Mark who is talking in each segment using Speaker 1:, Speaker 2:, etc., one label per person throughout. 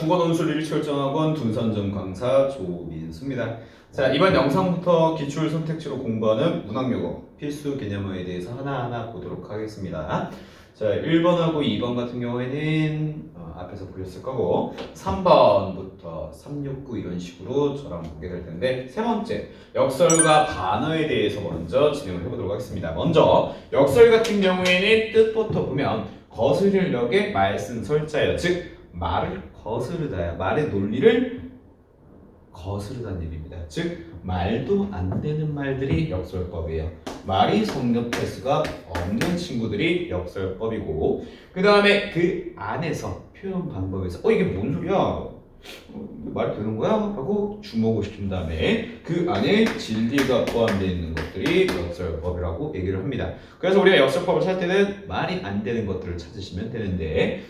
Speaker 1: 국어 논술리를 결정학원 둔산점 강사 조민수입니다. 자, 이번 영상부터 기출 선택지로 공부하는 문학용어 필수 개념어에 대해서 하나하나 보도록 하겠습니다. 자, 1번하고 2번 같은 경우에는 앞에서 보셨을 거고 3번부터 3, 6, 9 이런 식으로 저랑 보게 될 텐데, 세 번째 역설과 반어에 대해서 먼저 진행을 해보도록 하겠습니다. 먼저 역설 같은 경우에는 뜻부터 보면 거스를 역의 말쓴 설자예요. 즉 말을 거스르다야, 말의 논리를 거스르다는 얘기입니다. 즉 말도 안 되는 말들이 역설법이에요. 말이 성립할 수가 없는 친구들이 역설법이고, 그 다음에 그 안에서 표현 방법에서 이게 뭔 소리야? 말이 되는 거야? 하고 주목을 시킨 다음에 그 안에 진리가 포함되어 있는 것들이 역설법이라고 얘기를 합니다. 그래서 우리가 역설법을 찾을 때는 말이 안 되는 것들을 찾으시면 되는데,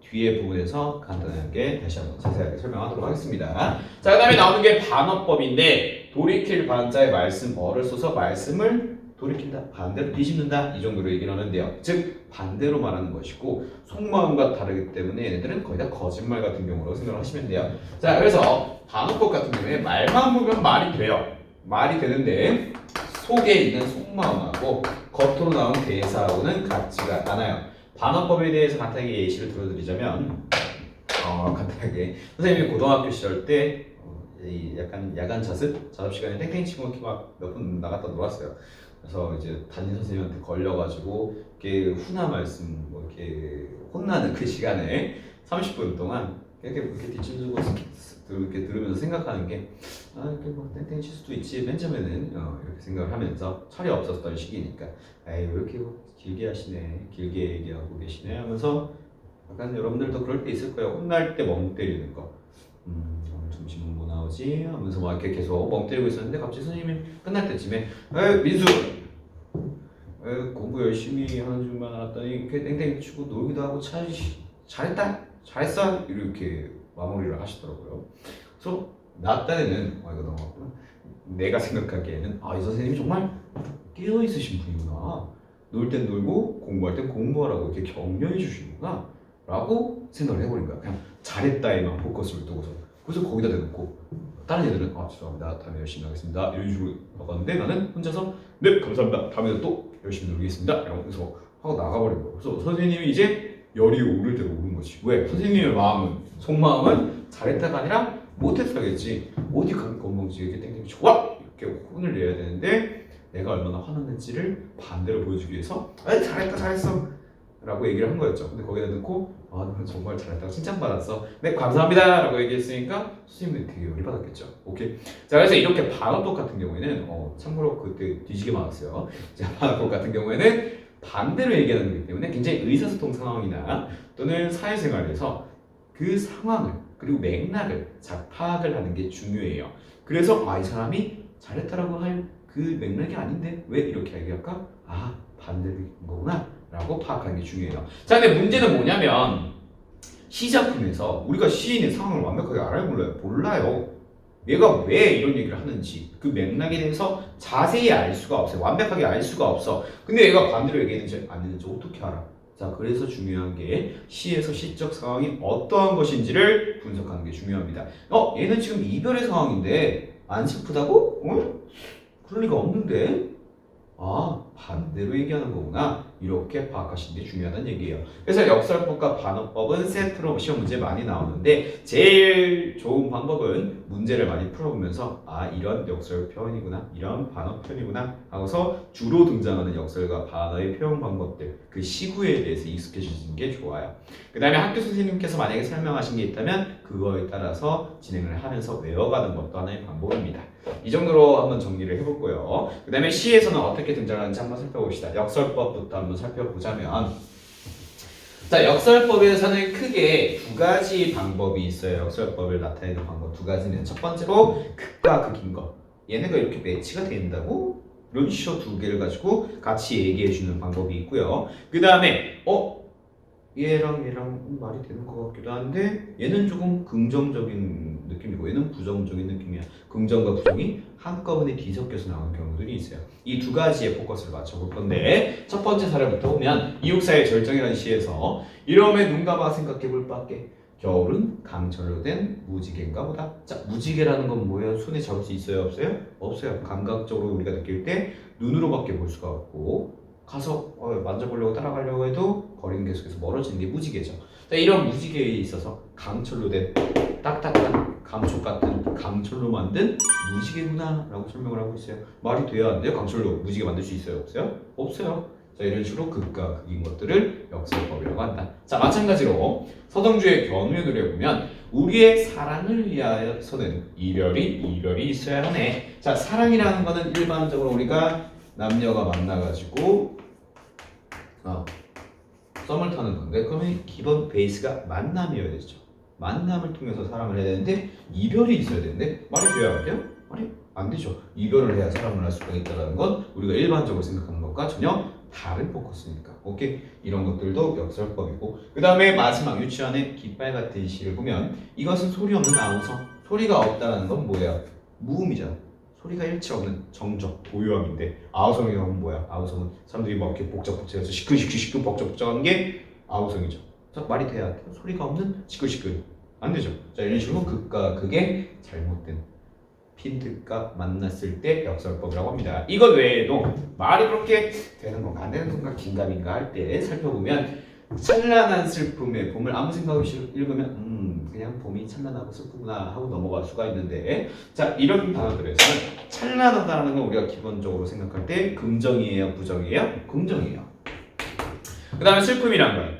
Speaker 1: 뒤에 부분에서 간단하게 다시 한번 자세하게 설명하도록 하겠습니다. 자, 그 다음에 나오는 게 반어법인데, 돌이킬 반자의 말씀어를 써서 말씀을 돌이킨다, 반대로 뒤집는다, 이 정도로 얘기를 하는데요. 즉 반대로 말하는 것이고 속마음과 다르기 때문에 얘네들은 거의 다 거짓말 같은 경우로 생각을 하시면 돼요. 자, 그래서 반어법 같은 경우에 말만 보면 말이 돼요. 말이 되는데 속에 있는 속마음하고 겉으로 나온 대사하고는 같지가 않아요. 반어법에 대해서 간단하게 예시를 들어드리자면, 간단하게 선생님이 고등학교 시절 때 약간 야간 자습 시간에 땡땡 치고 이렇게 막 몇 분 나갔다 놀았어요. 그래서 이제 담임 선생님한테 걸려가지고 이렇게 훈화 말씀 이렇게 혼나는 그 시간에 30분 동안 이렇게 뒷짐지고 이렇게 들으면서 생각하는 게, 이렇게 뭐 땡땡 칠 수도 있지 맨 처음에는 이렇게 생각을 하면서 철이 없었던 시기니까, 에이 왜 이렇게 길게 하시네, 길게 얘기하고 계시네 하면서 약간 여러분들도 그럴 때 있을 거예요. 혼날 때 멍 때리는 거. 오늘 점심은 뭐 나오지? 하면서 막 이렇게 계속 멍 때리고 있었는데 갑자기 선생님이 끝날 때쯤에 민수! 공부 열심히 하는 줄만 알았더니 이렇게 땡땡 치고 놀기도 하고 잘했다! 잘했어! 이렇게 마무리를 하시더라고요. 그래서 나 딴에는 이거 넘어갔구나. 내가 생각하기에는 이 선생님이 정말 깨어있으신 분이구나. 놀 땐 놀고 공부할 땐 공부하라고 이렇게 격려해 주시는구나 라고 생각을 해버린 거야. 그냥 잘했다에만 포커스를 두고서. 그래서 거기다 대놓고 다른 애들은 죄송합니다, 다음에 열심히 하겠습니다 이런 식으로 나갔는데, 나는 혼자서 네 감사합니다, 다음에 또 열심히 놀겠습니다 이러면서 하고 나가버린 거야. 그래서 선생님이 이제 열이 오를 대로 오른 거지. 왜? 선생님의 마음은, 속마음은 잘했다가 아니라 못했다겠지. 어디 건방지게 땡땡이 좋아! 이렇게 혼을 내야 되는데, 내가 얼마나 화났는지를 반대로 보여주기 위해서 잘했다 잘했어 라고 얘기를 한 거였죠. 근데 거기다 넣고 너 정말 잘했다고 칭찬받았어, 네 감사합니다 라고 얘기했으니까 선생님이 되게 열이 받았겠죠. 오케이. 자, 그래서 이렇게 반어법 같은 경우에는 참고로 그때 뒤지게 많았어요. 자, 반어법 같은 경우에는 반대로 얘기하는 거기 때문에 굉장히 의사소통 상황이나 또는 사회생활에서 그 상황을 그리고 맥락을 잘 파악을 하는 게 중요해요. 그래서 이 사람이 잘했다라고 할 그 맥락이 아닌데 왜 이렇게 얘기할까? 반대인 거구나 라고 파악하는 게 중요해요. 자, 근데 문제는 뭐냐면 시작품에서 우리가 시인의 상황을 완벽하게 알아요, 몰라요. 얘가 왜 이런 얘기를 하는지 그 맥락에 대해서 자세히 알 수가 없어요. 완벽하게 알 수가 없어. 근데 얘가 반대로 얘기했는지 안 했는지 어떻게 알아? 자, 그래서 중요한 게 시에서 시적 상황이 어떠한 것인지를 분석하는 게 중요합니다. 얘는 지금 이별의 상황인데 안 슬프다고? 그럴 리가 없는데? 반대로 얘기하는 거구나. 이렇게 파악하시는 게 중요하다는 얘기예요. 그래서 역설법과 반어법은 세트로 시험 문제 많이 나오는데, 제일 좋은 방법은 문제를 많이 풀어보면서 이런 역설 표현이구나, 이런 반어 표현이구나 하고서 주로 등장하는 역설과 반어의 표현 방법들, 그 시구에 대해서 익숙해지는 게 좋아요. 그 다음에 학교 선생님께서 만약에 설명하신 게 있다면 그거에 따라서 진행을 하면서 외워가는 것도 하나의 방법입니다. 이 정도로 한번 정리를 해볼고요. 그 다음에 시에서는 어떻게 등장하는지 한번 살펴봅시다. 역설법부터 한번 살펴보자면, 자, 역설법에서는 크게 두 가지 방법이 있어요. 역설법을 나타내는 방법 두 가지는, 첫 번째로 극과 극인 거. 얘네가 이렇게 매치가 된다고? 이런 식으로 두 개를 가지고 같이 얘기해주는 방법이 있고요. 그 다음에 얘랑 말이 되는 것 같기도 한데 얘는 조금 긍정적인 느낌이고 얘는 부정적인 느낌이야. 긍정과 부정이 한꺼번에 뒤섞여서 나오는 경우들이 있어요. 이 두 가지에 포커스를 맞춰볼 건데, 첫 번째 사례부터 보면 이육사의 절정이라는 시에서 이러면 눈 감아 생각해볼 밖에 겨울은 강철로 된 무지개인가 보다. 자, 무지개라는 건 뭐예요? 손에 잡을 수 있어요? 없어요? 없어요. 감각적으로 우리가 느낄 때 눈으로밖에 볼 수가 없고 가서 만져보려고 따라가려고 해도 거리는 계속해서 멀어지는 게 무지개죠. 자, 이런 무지개에 있어서 강철로 된 딱딱한 감촉 같은 강철로 만든 무지개구나 라고 설명을 하고 있어요. 말이 돼야 안 돼요? 강철로 무지개 만들 수 있어요? 없어요? 없어요. 자, 이런 식으로 극과 극인 것들을 역설법이라고 한다. 자, 마찬가지로 서정주의 견해들에 보면 우리의 사랑을 위하여서는 이별이 있어야 하네. 자, 사랑이라는 거는 일반적으로 우리가 남녀가 만나가지고 썸을 타는 건데 그러면 기본 베이스가 만남이어야 되죠. 만남을 통해서 사랑을 해야 되는데 이별이 있어야 되는데 말이 돼야 안 돼요? 말이 안 되죠. 이별을 해야 사랑을 할 수가 있다는 건 우리가 일반적으로 생각하는 것과 전혀 다른 포커스니까. 오케이? 이런 것들도 역설법이고 그 다음에 마지막 유치원의 깃발 같은 시를 보면 이것은 소리 없는 아우성. 소리가 없다는 건 뭐예요? 무음이잖아. 소리가 일체 없는 정적, 고요함인데 아우성이라는 건 뭐야? 아우성은 사람들이 막 이렇게 복잡복잡해서 시끌시끌 복잡복잡한 게 아우성이죠. 자, 말이 돼야 돼요. 소리가 없는 시끌시끌 안 되죠. 자, 이런 식으로 극과 극의 잘못된 핀트가 만났을 때 역설법이라고 합니다. 이것 외에도 말이 그렇게 되는 건가 안 되는 건가 긴가민가 할 때 살펴보면 찬란한 슬픔의 봄을 아무 생각 없이 읽으면 그냥 봄이 찬란하고 슬프구나 하고 넘어갈 수가 있는데 자, 이런 단어들에서는 찬란하다는 건 우리가 기본적으로 생각할 때 긍정이에요? 부정이에요? 긍정이에요. 그 다음에 슬픔이란 거예요.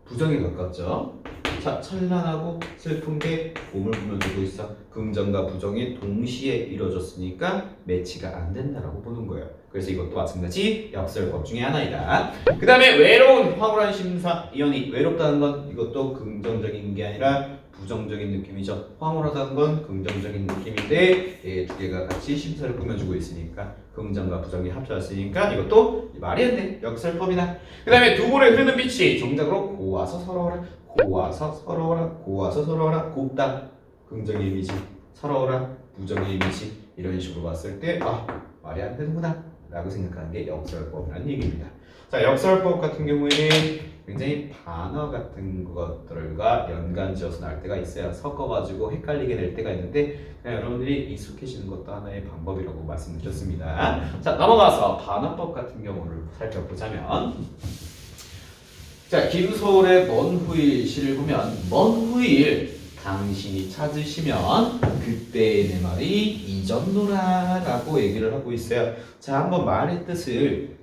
Speaker 1: 부정에 가깝죠. 자, 찬란하고 슬픈 게 봄을 보여주고 있어. 긍정과 부정이 동시에 이루어졌으니까 매치가 안 된다라고 보는 거예요. 그래서 이것도 마찬가지 역설법 중에 하나이다. 그 다음에 외로운 황홀한 심사 이연이 외롭다는 건 이것도 긍정적인 게 아니라 부정적인 느낌이죠. 황홀하다는 건 긍정적인 느낌인데 두 개가 같이 심사를 꾸며주고 있으니까 긍정과 부정이 합쳐졌으니까 이것도 말이 안 돼. 역설법이다. 그 다음에 두 볼에 흐르는 빛이 정작으로 고와서 서러워라. 고와서 서러워라. 고와서 서러워라. 곱다. 긍정의 이미지. 서러워라. 부정의 이미지. 이런 식으로 봤을 때 말이 안 되는구나 라고 생각하는 게 역설법이라는 얘기입니다. 자, 역설법 같은 경우에는 굉장히 단어 같은 것들과 연관지어서 나올 때가 있어요. 섞어가지고 헷갈리게 될 때가 있는데 그냥 여러분들이 익숙해지는 것도 하나의 방법이라고 말씀드렸습니다. 자, 넘어가서 단어법 같은 경우를 살펴보자면 자, 김소월의 먼 후일 시를 보면 먼 후일 당신이 찾으시면 그때의 내 말이 잊었노라 라고 얘기를 하고 있어요. 자, 한번 말의 뜻을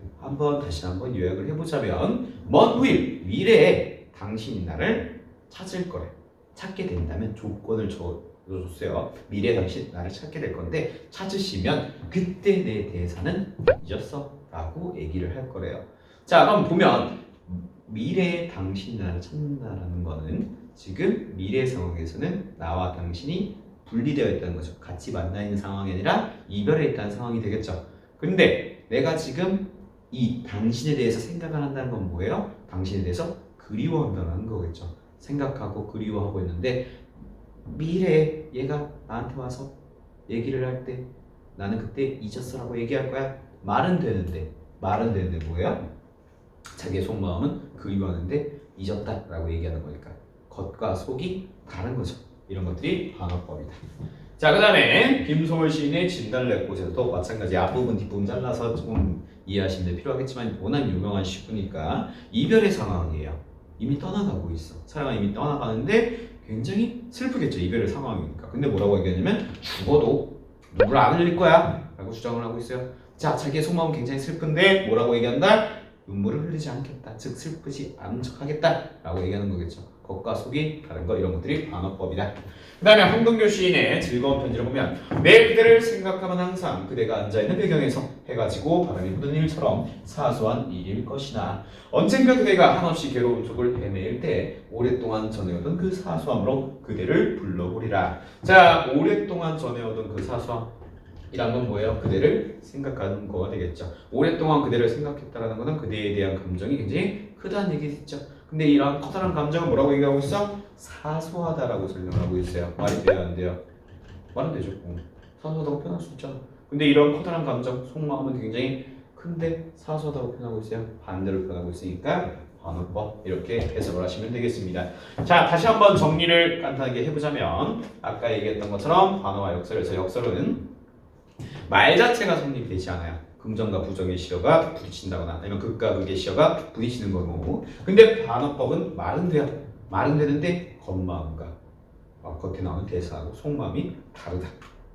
Speaker 1: 다시 한번 요약을 해보자면 먼 후일, 미래에 당신이 나를 찾을 거래. 찾게 된다면 조건을 줘줬어요. 미래에 당신 나를 찾게 될 건데 찾으시면 그때 내 대사는 잊었어 라고 얘기를 할 거래요. 자, 그럼 보면 미래에 당신이 나를 찾는다라는 거는 지금 미래 상황에서는 나와 당신이 분리되어 있다는 거죠. 같이 만나 있는 상황이 아니라 이별해 있다는 상황이 되겠죠. 근데 내가 지금 이 당신에 대해서 생각을 한다는 건 뭐예요? 당신에 대해서 그리워한다는 거겠죠. 생각하고 그리워하고 있는데 미래에 얘가 나한테 와서 얘기를 할 때 나는 그때 잊었어라고 얘기할 거야. 말은 되는데 뭐예요? 자기의 속마음은 그리워하는데 잊었다라고 얘기하는 거니까 겉과 속이 다른 거죠. 이런 것들이 반어법이다. 자, 그 다음에 김소월 시인의 진달래꽃에서도 마찬가지 앞부분 뒷부분 잘라서 조금 이해하시는 데 필요하겠지만 워낙 유명한 시구니까 이별의 상황이에요. 이미 떠나가고 있어. 사랑은 이미 떠나가는데 굉장히 슬프겠죠. 이별의 상황이니까. 근데 뭐라고 얘기하냐면 죽어도 누구를 안 흘릴 거야 라고 주장을 하고 있어요. 자, 자기의 속마음은 굉장히 슬픈데 뭐라고 얘기한다? 눈물을 흘리지 않겠다. 즉 슬프지 않은 척하겠다 라고 얘기하는 거겠죠. 겉과 속이 다른 거 이런 것들이 반어법이다. 그 다음에 황동규 시인의 즐거운 편지를 보면 내 그대를 생각하면 항상 그대가 앉아있는 배경에서 해가 지고 바람이 부는 일처럼 사소한 일일 것이나 언젠가 그대가 한없이 괴로운 속을 헤매일 때 오랫동안 전해오던 그 사소함으로 그대를 불러보리라. 자, 오랫동안 전해오던 그 사소함 이란 건 뭐예요? 그대를 생각하는 거가 되겠죠. 오랫동안 그대를 생각했다라는 것은 그대에 대한 감정이 굉장히 크다는 얘기겠죠. 근데 이런 커다란 감정은 뭐라고 얘기하고 있어? 사소하다라고 설명하고 있어요. 말이 돼요, 안 돼요? 말은 되죠. 사소하다고 표현할 수 있잖아. 근데 이런 커다란 감정, 속마음은 굉장히 큰데 사소하다고 표현하고 있어요. 반대로 표현하고 있으니까 반어법 이렇게 해석을 하시면 되겠습니다. 자, 다시 한번 정리를 간단하게 해보자면 아까 얘기했던 것처럼 반어와 역설에서 역설은 말 자체가 성립이 되지 않아요. 긍정과 부정의 시어가 부딪힌다거나 아니면 극과 극의 시어가 부딪히는 거고, 근데 반어법은 말은 돼요. 말은 되는데 겉마음과 겉에 나오는 대사하고 속마음이 다르다.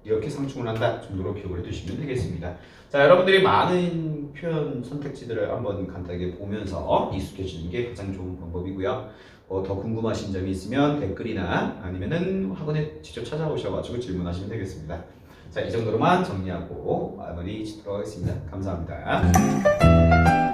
Speaker 1: 이렇게 상충을 한다 정도로 기억을 해두시면 되겠습니다. 자, 여러분들이 많은 표현 선택지들을 한번 간단하게 보면서 익숙해지는 게 가장 좋은 방법이고요. 더 궁금하신 점이 있으면 댓글이나 아니면은 학원에 직접 찾아오셔가지고 질문하시면 되겠습니다. 자, 이 정도로만 정리하고 마무리 짓도록 하겠습니다. 감사합니다.